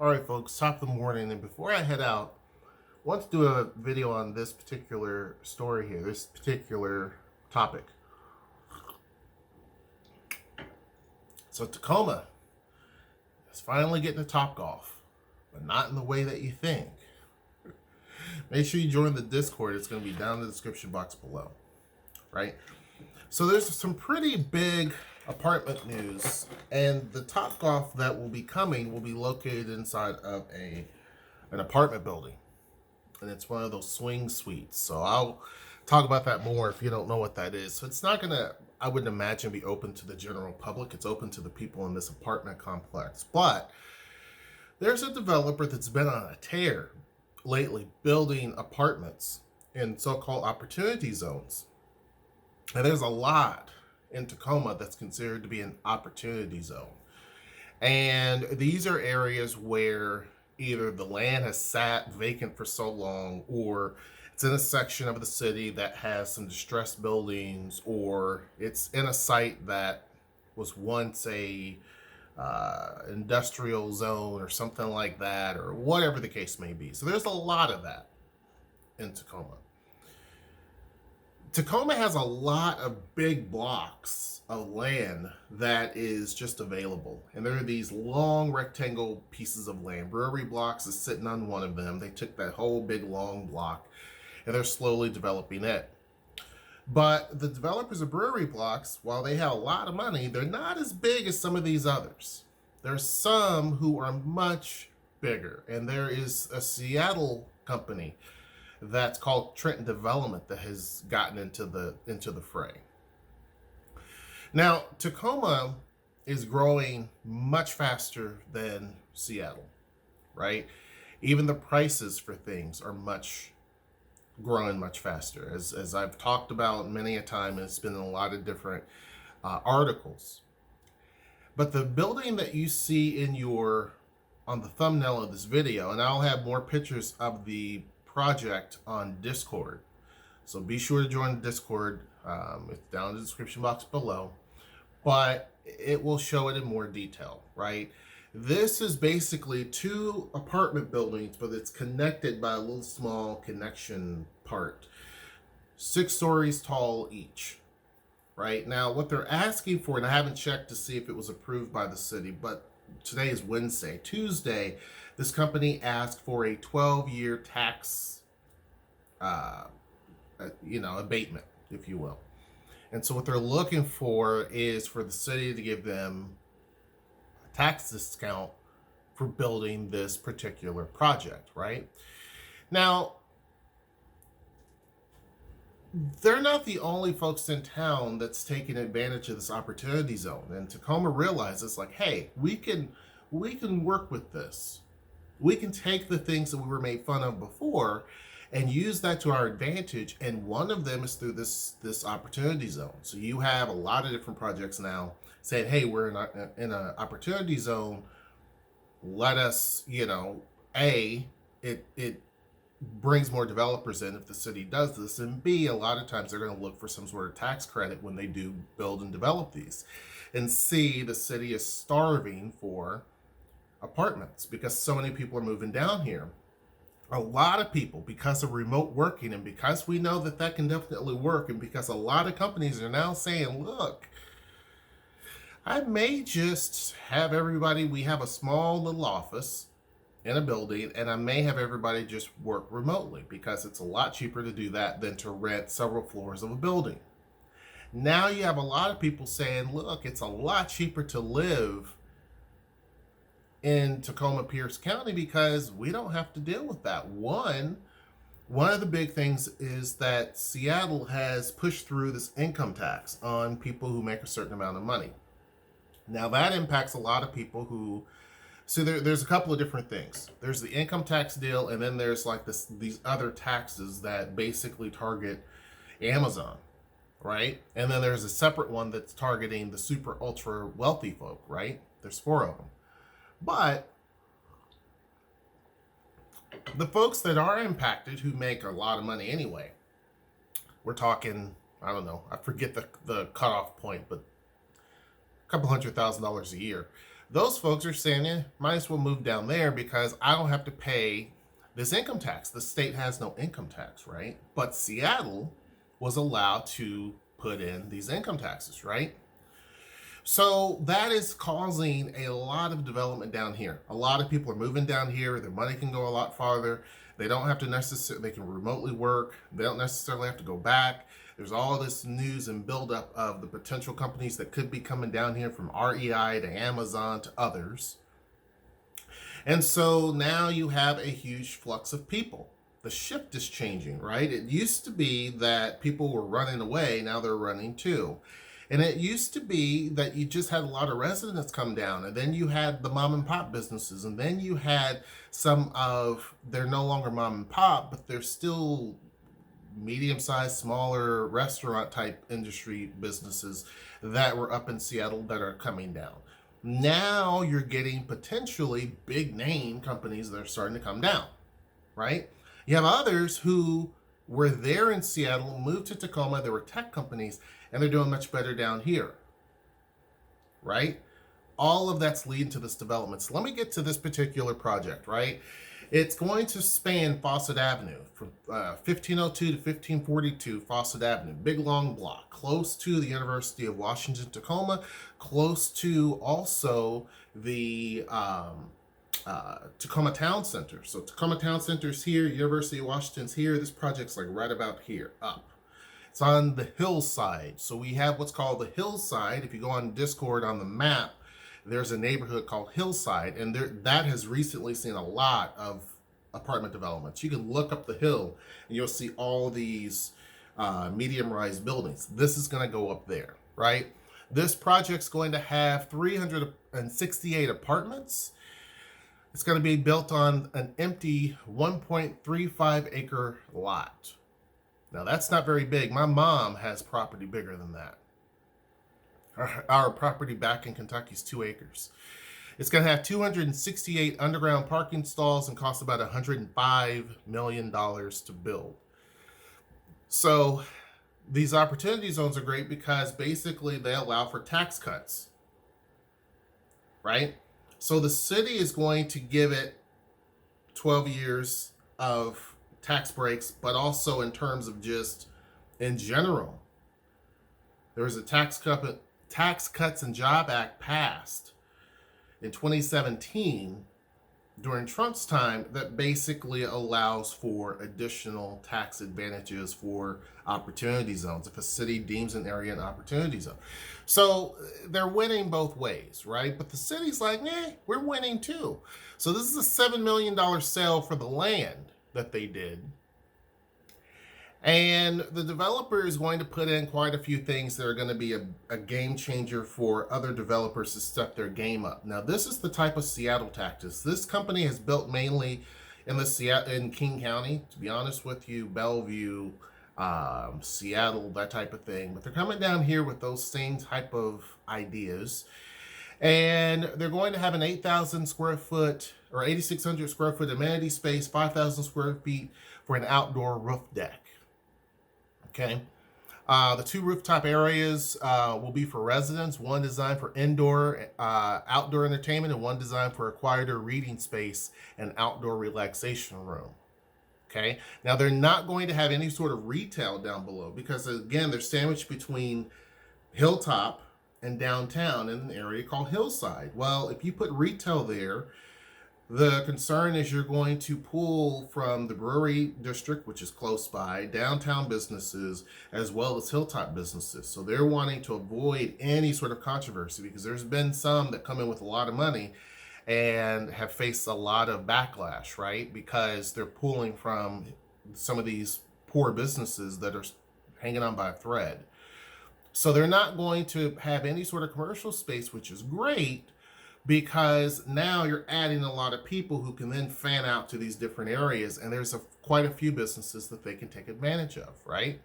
All right, folks, top of the morning. And before I head out, I want to do a video on this particular story here, this particular topic. So Tacoma is finally getting to Topgolf, but not in the way that you think. Make sure you join the Discord. It's going to be down in the description box below, right? So there's some pretty big apartment news, and the Topgolf that will be coming will be located inside of an apartment building, and it's one of those swing suites. So I'll talk about that more if you don't know what that is. So it's not gonna, I wouldn't imagine, be open to the general public. It's open to the people in this apartment complex. But there's a developer that's been on a tear lately building apartments in so-called opportunity zones. And there's a lot in Tacoma that's considered to be an opportunity zone. And these are areas where either the land has sat vacant for so long, or it's in a section of the city that has some distressed buildings, or it's in a site that was once a industrial zone or something like that, or whatever the case may be. So there's a lot of that in Tacoma. Tacoma has a lot of big blocks of land that is just available. And there are these long rectangle pieces of land. Brewery Blocks is sitting on one of them. They took that whole big long block and they're slowly developing it. But the developers of Brewery Blocks, while they have a lot of money, they're not as big as some of these others. There's some who are much bigger. And there is a Seattle company that's called Trenton Development that has gotten into the fray. Now, Tacoma is growing much faster than Seattle, right? Even the prices for things are growing much faster. As I've talked about many a time, and it's been in a lot of different articles. But the building that you see on the thumbnail of this video, and I'll have more pictures of the project on Discord, so be sure to join the Discord. It's down in the description box below, but it will show it in more detail, right? This is basically 2 apartment buildings, but it's connected by a little small connection part, 6 stories tall each. Right now, what they're asking for, and I haven't checked to see if it was approved by the city, but today is Wednesday. Tuesday, this company asked for a 12-year tax, abatement, if you will. And so what they're looking for is for the city to give them a tax discount for building this particular project, right? Now, they're not the only folks in town that's taking advantage of this opportunity zone. And Tacoma realizes, like, hey, we can work with this. We can take the things that we were made fun of before and use that to our advantage. And one of them is through this opportunity zone. So you have a lot of different projects now saying, hey, we're in an opportunity zone. Let us, it brings more developers in if the city does this, and B, a lot of times they're going to look for some sort of tax credit when they do build and develop these. And C, the city is starving for apartments because so many people are moving down here. A lot of people, because of remote working, and because we know that can definitely work, and because a lot of companies are now saying, look, I may just have everybody, we have a small little office in a building, and I may have everybody just work remotely because it's a lot cheaper to do that than to rent several floors of a building. Now you have a lot of people saying, look, it's a lot cheaper to live in Tacoma Pierce County because we don't have to deal with that. One of the big things is that Seattle has pushed through this income tax on people who make a certain amount of money. Now that impacts a lot of people who, so there's a couple of different things. There's the income tax deal, and then there's like these other taxes that basically target Amazon, right? And then there's a separate one that's targeting the super ultra wealthy folk, right? There's 4 of them. But the folks that are impacted who make a lot of money anyway, we're talking, I don't know, I forget the cutoff point, but a couple $100,000 a year. Those folks are saying, might as well move down there because I don't have to pay this income tax. The state has no income tax, right? But Seattle was allowed to put in these income taxes, right? So that is causing a lot of development down here. A lot of people are moving down here. Their money can go a lot farther. They don't have to necessarily, they can remotely work. They don't necessarily have to go back. There's all this news and buildup of the potential companies that could be coming down here, from REI to Amazon to others. And so now you have a huge flux of people. The shift is changing, right? It used to be that people were running away. Now they're running too. And it used to be that you just had a lot of residents come down, and then you had the mom and pop businesses, and then you had some of, they're no longer mom and pop, but they're still medium-sized, smaller restaurant type industry businesses that were up in Seattle that are coming down. Now you're getting potentially big name companies that are starting to come down, right? You have others who were there in Seattle, moved to Tacoma, there were tech companies, and they're doing much better down here, right? All of that's leading to this development. So let me get to this particular project, right? It's going to span Fawcett Avenue from 1502 to 1542 Fawcett Avenue. Big long block, close to the University of Washington, Tacoma, close to also the Tacoma Town Center. So Tacoma Town Center is here, University of Washington's here. This project's like right about here, up. It's on the hillside. So we have what's called the hillside. If you go on Discord on the map, there's a neighborhood called Hillside, and that has recently seen a lot of apartment developments. You can look up the hill and you'll see all these medium-rise buildings. This is going to go up there, right? This project's going to have 368 apartments. It's going to be built on an empty 1.35 acre lot. Now that's not very big. My mom has property bigger than that. Our property back in Kentucky is 2 acres. It's going to have 268 underground parking stalls and cost about $105 million to build. So these opportunity zones are great because basically they allow for tax cuts, right? So the city is going to give it 12 years of tax breaks, but also in terms of just in general. There was a Tax Cuts and Job Act passed in 2017 during Trump's time that basically allows for additional tax advantages for opportunity zones if a city deems an area an opportunity zone. So they're winning both ways, right? But the city's like, we're winning too. So this is a $7 million sale for the land that they did. And the developer is going to put in quite a few things that are going to be a game changer for other developers to step their game up. Now, this is the type of Seattle tactics. This company has built mainly in King County, to be honest with you, Bellevue, Seattle, that type of thing. But they're coming down here with those same type of ideas. And they're going to have an 8,000 square foot or 8,600 square foot amenity space, 5,000 square feet for an outdoor roof deck. Okay, the 2 rooftop areas will be for residents, one designed for indoor, outdoor entertainment, and one designed for a quieter reading space and outdoor relaxation room. Okay, now they're not going to have any sort of retail down below because, again, they're sandwiched between Hilltop and downtown in an area called Hillside. Well, if you put retail there, the concern is you're going to pull from the brewery district, which is close by, downtown businesses, as well as hilltop businesses. So they're wanting to avoid any sort of controversy because there's been some that come in with a lot of money and have faced a lot of backlash, right? Because they're pulling from some of these poor businesses that are hanging on by a thread. So they're not going to have any sort of commercial space, which is great, because now you're adding a lot of people who can then fan out to these different areas, and there's quite a few businesses that they can take advantage of, right?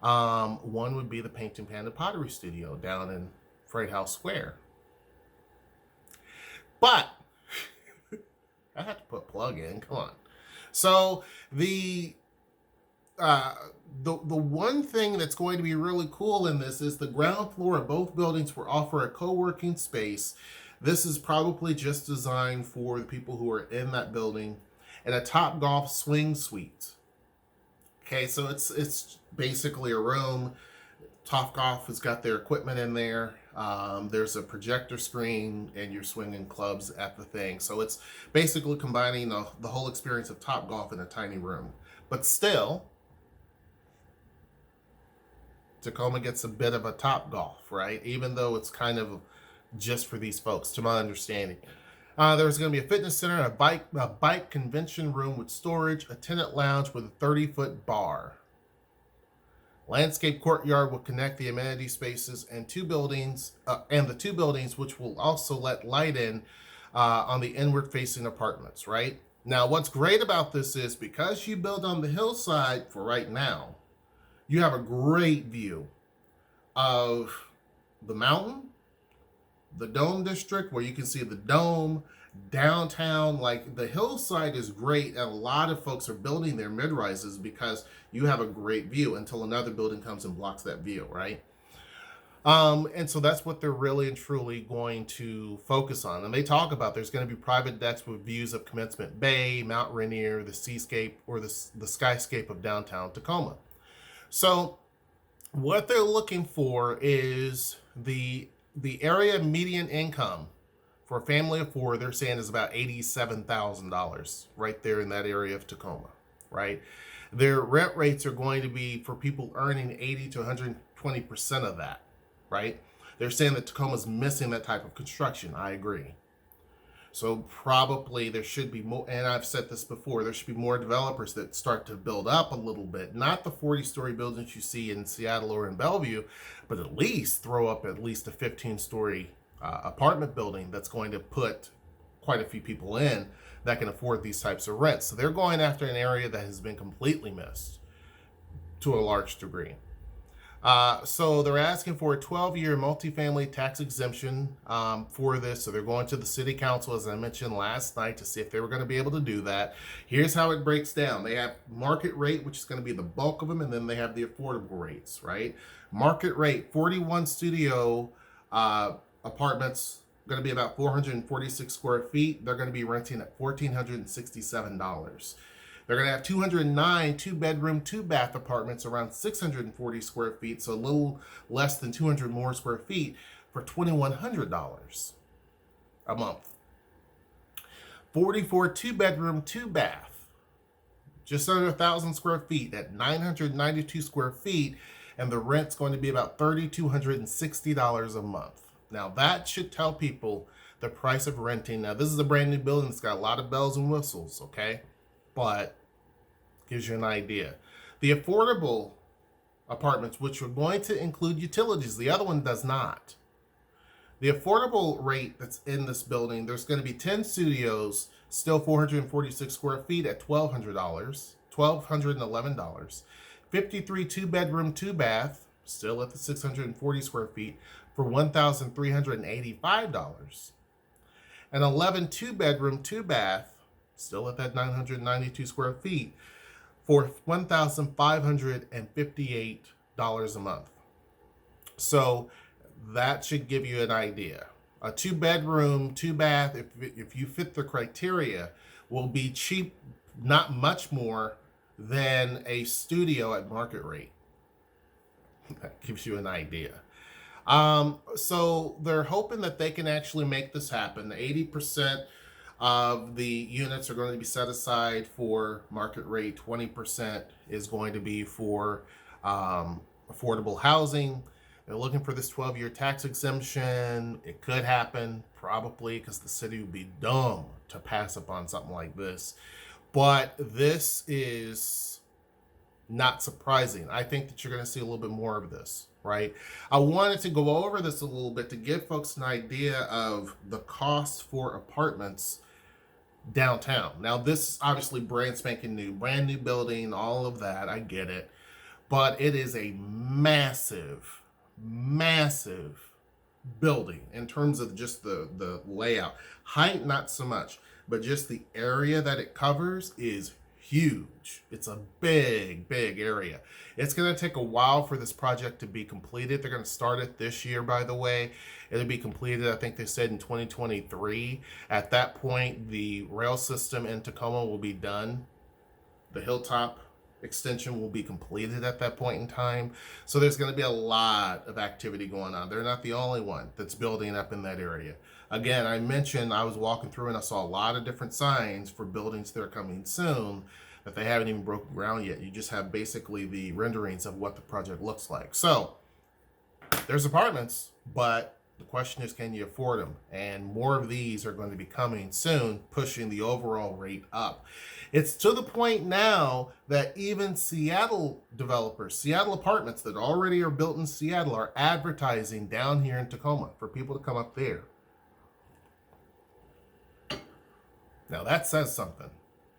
One would be the Paint and Panda Pottery Studio down in Freight House Square. But I have to put plug in, come on. So the one thing that's going to be really cool in this is the ground floor of both buildings will offer a co-working space This is probably just designed for the people who are in that building, and a Top Golf swing suite. Okay, so it's basically a room. Top Golf has got their equipment in there. There's a projector screen, and you're swinging clubs at the thing. So it's basically combining the whole experience of Top Golf in a tiny room. But still, Tacoma gets a bit of a Top Golf, right? Even though it's kind of just for these folks, to my understanding. There's going to be a fitness center, a bike convention room with storage, a tenant lounge with a 30-foot bar. Landscape courtyard will connect the amenity spaces and the two buildings, which will also let light in on the inward-facing apartments, right? Now, what's great about this is because you build on the hillside for right now, you have a great view of the mountain, the Dome District, where you can see the dome, downtown. Like, the hillside is great, and a lot of folks are building their mid-rises because you have a great view until another building comes and blocks that view, right? And so that's what they're really and truly going to focus on. And they talk about there's going to be private decks with views of Commencement Bay, Mount Rainier, the seascape, or the skyscape of downtown Tacoma. So what they're looking for is the area median income for a family of four. They're saying is about $87,000 right there in that area of Tacoma, right? Their rent rates are going to be for people earning 80 to 120% of that, right? They're saying that Tacoma's missing that type of construction. I agree. So probably there should be more, and I've said this before, there should be more developers that start to build up a little bit, not the 40-story buildings you see in Seattle or in Bellevue, but at least throw up at least a 15-story apartment building that's going to put quite a few people in that can afford these types of rents. So they're going after an area that has been completely missed to a large degree. So they're asking for a 12-year multifamily tax exemption for this. So they're going to the city council, as I mentioned last night, to see if they were going to be able to do that. Here's how it breaks down. They have market rate, which is going to be the bulk of them, and then they have the affordable rates, right? Market rate, 41 studio apartments, going to be about 446 square feet. They're going to be renting at $1,467. They're going to have 209 two-bedroom, two-bath apartments around 640 square feet, so a little less than 200 more square feet, for $2,100 a month. 44 two-bedroom, two-bath, just under 1,000 square feet at 992 square feet, and the rent's going to be about $3,260 a month. Now, that should tell people the price of renting. Now, this is a brand new building. It's got a lot of bells and whistles, okay? But gives you an idea. The affordable apartments, which are going to include utilities, the other one does not. The affordable rate that's in this building, there's going to be 10 studios, still 446 square feet at $1,211. 53 two-bedroom, two-bath, still at the 640 square feet, for $1,385. And 11 two-bedroom, two-bath, still at that 992 square feet, for $1,558 a month. So that should give you an idea. A two-bedroom, two-bath, if you fit the criteria, will be cheap, not much more than a studio at market rate. That gives you an idea. So they're hoping that they can actually make this happen. 80% of the units are going to be set aside for market rate. 20% is going to be for affordable housing. They're looking for this 12-year tax exemption. It could happen, probably, because the city would be dumb to pass up on something like this. But this is not surprising. I think that you're going to see a little bit more of this, right? I wanted to go over this a little bit to give folks an idea of the cost for apartments downtown. Now, this is obviously brand spanking new, brand new building, all of that. I get it. But it is a massive, massive building in terms of just the layout. Height, not so much, but just the area that it covers is huge. It's a big, big area. It's going to take a while for this project to be completed. They're going to start it this year, by the way. It'll be completed, I think they said, in 2023. At that point, the rail system in Tacoma will be done. The Hilltop extension will be completed at that point in time. So there's going to be a lot of activity going on. They're not the only one that's building up in that area. Again, I mentioned I was walking through and I saw a lot of different signs for buildings that are coming soon that they haven't even broken ground yet. You just have basically the renderings of what the project looks like. So there's apartments, but the question is, can you afford them? And more of these are going to be coming soon, pushing the overall rate up. It's to the point now that even Seattle developers, Seattle apartments that already are built in Seattle, are advertising down here in Tacoma for people to come up there. Now that says something.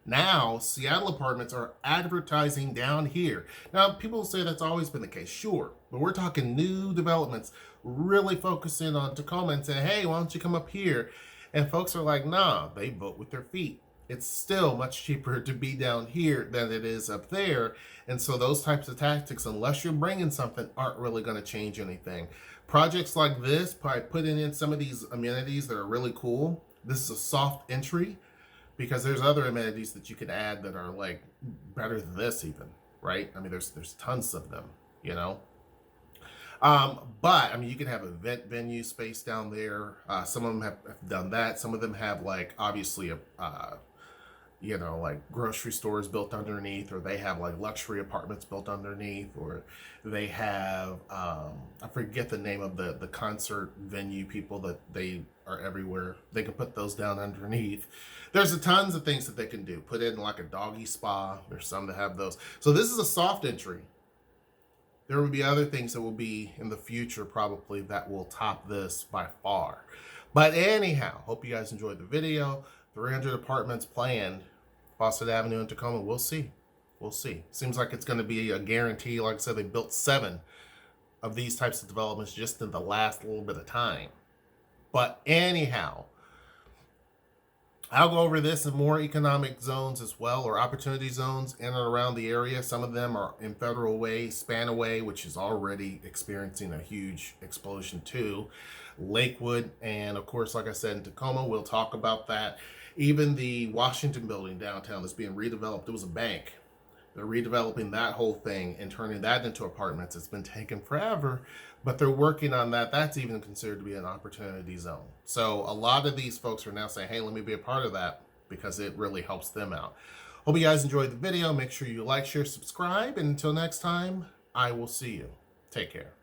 Now Seattle apartments are advertising down here. Now people say that's always been the case, sure, but we're talking new developments really focusing on Tacoma and saying, hey, why don't you come up here? And folks are like, nah, they vote with their feet. It's still much cheaper to be down here than it is up there. And so those types of tactics, unless you're bringing something, aren't really going to change anything. Projects like this, by putting in some of these amenities that are really cool, this is a soft entry, because there's other amenities that you can add that are like better than this even, right? I mean, there's tons of them, you know? But I mean, you can have event venue space down there. Some of them have done that. Some of them have like, obviously, you know, like grocery stores built underneath, or they have like luxury apartments built underneath, or they have, I forget the name of the concert venue people that they are everywhere. They can put those down underneath. There's tons of things that they can do. Put in like a doggy spa. There's some that have those. So this is a soft entry. There will be other things that will be in the future probably that will top this by far. But anyhow, hope you guys enjoyed the video. 300 apartments planned, Fawcett Avenue in Tacoma. We'll see. We'll see. Seems like it's going to be a guarantee. Like I said, they built 7 of these types of developments just in the last little bit of time. But anyhow, I'll go over this in more economic zones as well, or opportunity zones in and around the area. Some of them are in Federal Way, Spanaway, which is already experiencing a huge explosion too. Lakewood, and of course, like I said, in Tacoma, we'll talk about that. Even the Washington building downtown that's being redeveloped, it was a bank. They're redeveloping that whole thing and turning that into apartments. It's been taking forever, but they're working on that. That's even considered to be an opportunity zone. So a lot of these folks are now saying, hey, let me be a part of that, because it really helps them out. Hope you guys enjoyed the video. Make sure you like, share, subscribe. And until next time, I will see you. Take care.